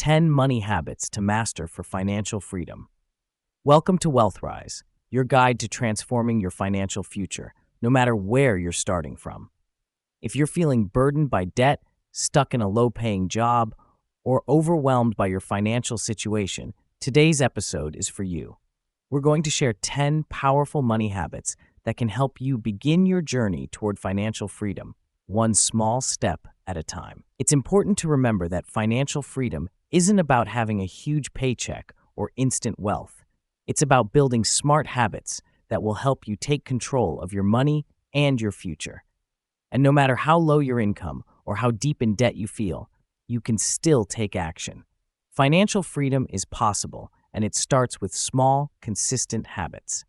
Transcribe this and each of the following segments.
10 Money Habits to Master for Financial Freedom. Welcome to WealthRise, your guide to transforming your financial future, no matter where you're starting from. If you're feeling burdened by debt, stuck in a low-paying job, or overwhelmed by your financial situation, today's episode is for you. We're going to share 10 powerful money habits that can help you begin your journey toward financial freedom, one small step at a time. It's important to remember that financial freedom isn't about having a huge paycheck or instant wealth. It's about building smart habits that will help you take control of your money and your future. And no matter how low your income or how deep in debt you feel, you can still take action. Financial freedom is possible, and it starts with small, consistent habits.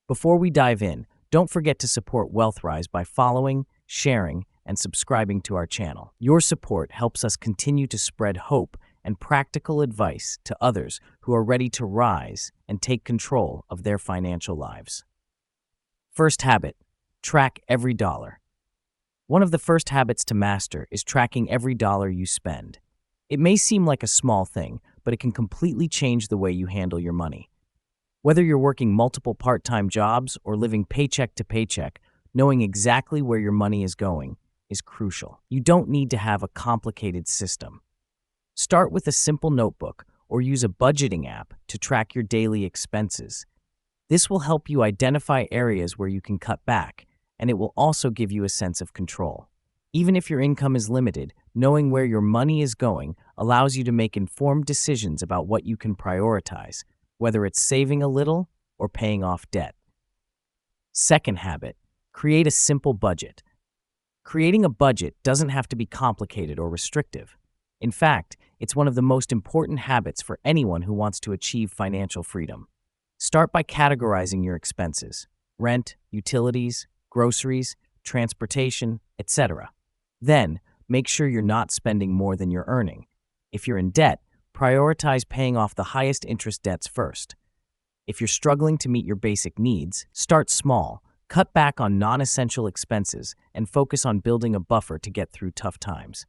Before we dive in, don't forget to support WealthRise by following, sharing, and subscribing to our channel. Your support helps us continue to spread hope and practical advice to others who are ready to rise and take control of their financial lives. First habit, track every dollar. One of the first habits to master is tracking every dollar you spend. It may seem like a small thing, but it can completely change the way you handle your money. Whether you're working multiple part-time jobs or living paycheck to paycheck, knowing exactly where your money is going is crucial. You don't need to have a complicated system. Start with a simple notebook or use a budgeting app to track your daily expenses. This will help you identify areas where you can cut back, and it will also give you a sense of control. Even if your income is limited, knowing where your money is going allows you to make informed decisions about what you can prioritize, whether it's saving a little or paying off debt. Second habit, create a simple budget. Creating a budget doesn't have to be complicated or restrictive. In fact, it's one of the most important habits for anyone who wants to achieve financial freedom. Start by categorizing your expenses: rent, utilities, groceries, transportation, etc. Then, make sure you're not spending more than you're earning. If you're in debt, prioritize paying off the highest interest debts first. If you're struggling to meet your basic needs, start small. Cut back on non-essential expenses and focus on building a buffer to get through tough times.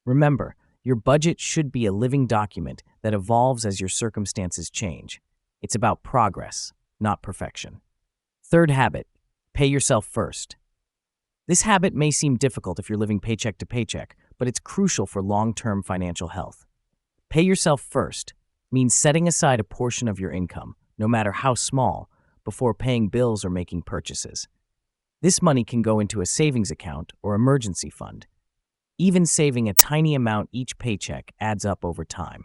Remember, your budget should be a living document that evolves as your circumstances change. It's about progress, not perfection. Third habit, pay yourself first. This habit may seem difficult if you're living paycheck to paycheck, but it's crucial for long-term financial health. Pay yourself first means setting aside a portion of your income, no matter how small, before paying bills or making purchases. This money can go into a savings account or emergency fund. Even saving a tiny amount each paycheck adds up over time.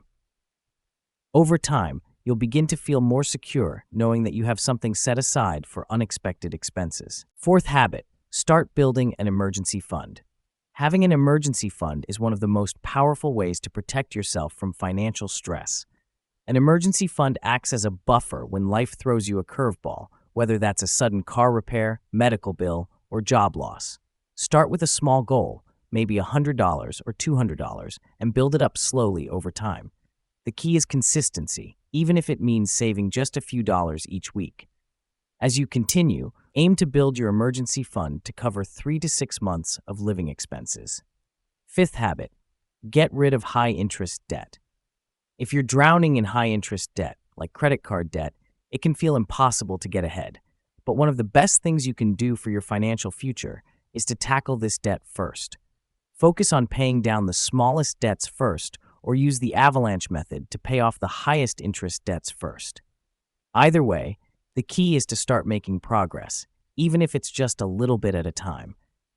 Over time, you'll begin to feel more secure knowing that you have something set aside for unexpected expenses. Fourth habit, start building an emergency fund. Having an emergency fund is one of the most powerful ways to protect yourself from financial stress. An emergency fund acts as a buffer when life throws you a curveball, whether that's a sudden car repair, medical bill, or job loss. Start with a small goal, maybe $100 or $200, and build it up slowly over time. The key is consistency, even if it means saving just a few dollars each week. As you continue, aim to build your emergency fund to cover 3 to 6 months of living expenses. Fifth habit, get rid of high-interest debt. If you're drowning in high-interest debt, like credit card debt, it can feel impossible to get ahead. But one of the best things you can do for your financial future is to tackle this debt first. Focus on paying down the smallest debts first, or use the avalanche method to pay off the highest interest debts first. Either way, the key is to start making progress, even if it's just a little bit at a time.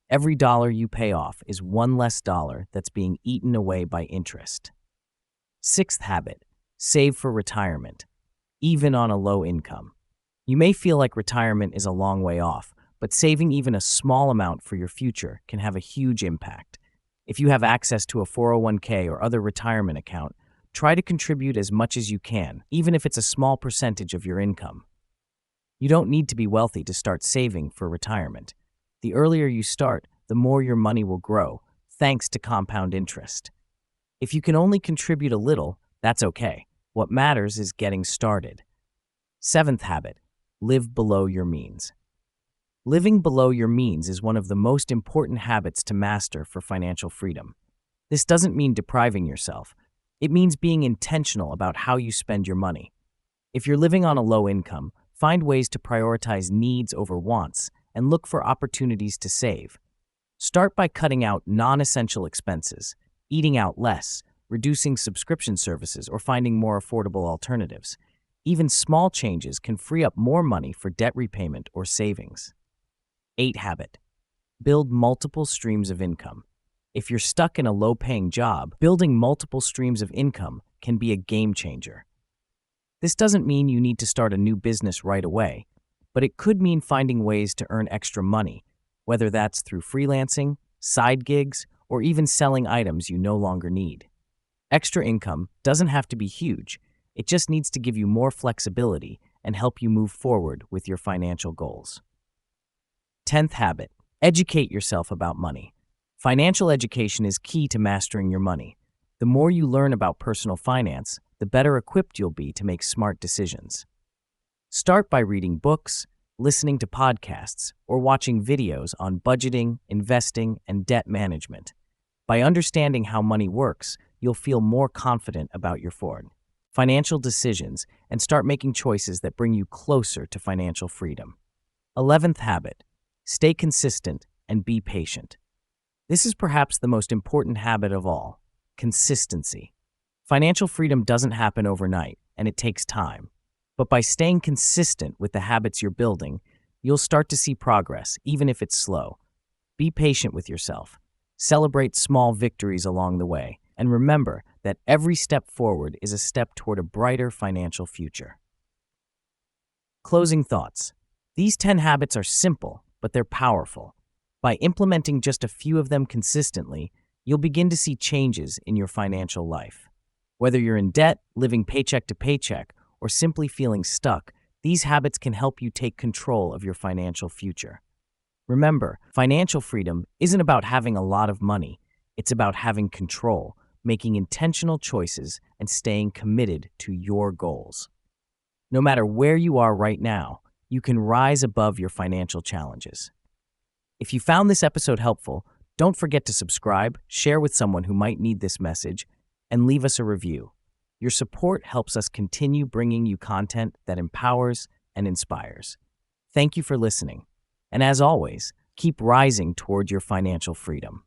Every dollar you pay off is one less dollar that's being eaten away by interest. Sixth habit, save for retirement, even on a low income. You may feel like retirement is a long way off, but saving even a small amount for your future can have a huge impact. If you have access to a 401k or other retirement account, try to contribute as much as you can, even if it's a small percentage of your income. You don't need to be wealthy to start saving for retirement. The earlier you start, the more your money will grow, thanks to compound interest. If you can only contribute a little, that's okay. What matters is getting started. Seventh habit, live below your means. Living below your means is one of the most important habits to master for financial freedom. This doesn't mean depriving yourself, It means being intentional about how you spend your money. If you're living on a low income, find ways to prioritize needs over wants and look for opportunities to save. Start by cutting out non-essential expenses, eating out less, reducing subscription services, or finding more affordable alternatives. Even small changes can free up more money for debt repayment or savings. 8 habit. Build multiple streams of income. If you're stuck in a low-paying job, building multiple streams of income can be a game changer. This doesn't mean you need to start a new business right away, but it could mean finding ways to earn extra money, whether that's through freelancing, side gigs, or even selling items you no longer need. Extra income doesn't have to be huge. It just needs to give you more flexibility and help you move forward with your financial goals. 10th habit. Educate yourself about money. Financial education is key to mastering your money. The more you learn about personal finance, the better equipped you'll be to make smart decisions. Start by reading books, listening to podcasts, or watching videos on budgeting, investing, and debt management. By understanding how money works, you'll feel more confident about your financial decisions and start making choices that bring you closer to financial freedom. 11th habit. Stay consistent and be patient. This is perhaps the most important habit of all: consistency. Financial freedom doesn't happen overnight, and it takes time. But by staying consistent with the habits you're building, you'll start to see progress, even if it's slow. Be patient with yourself. Celebrate small victories along the way, and remember that every step forward is a step toward a brighter financial future. Closing thoughts. These 10 habits are simple, but they're powerful. By implementing just a few of them consistently, you'll begin to see changes in your financial life. Whether you're in debt, living paycheck to paycheck, or simply feeling stuck, these habits can help you take control of your financial future. Remember, financial freedom isn't about having a lot of money. It's about having control, making intentional choices, and staying committed to your goals. No matter where you are right now, you can rise above your financial challenges. If you found this episode helpful, don't forget to subscribe, share with someone who might need this message, and leave us a review. Your support helps us continue bringing you content that empowers and inspires. Thank you for listening. And as always, keep rising toward your financial freedom.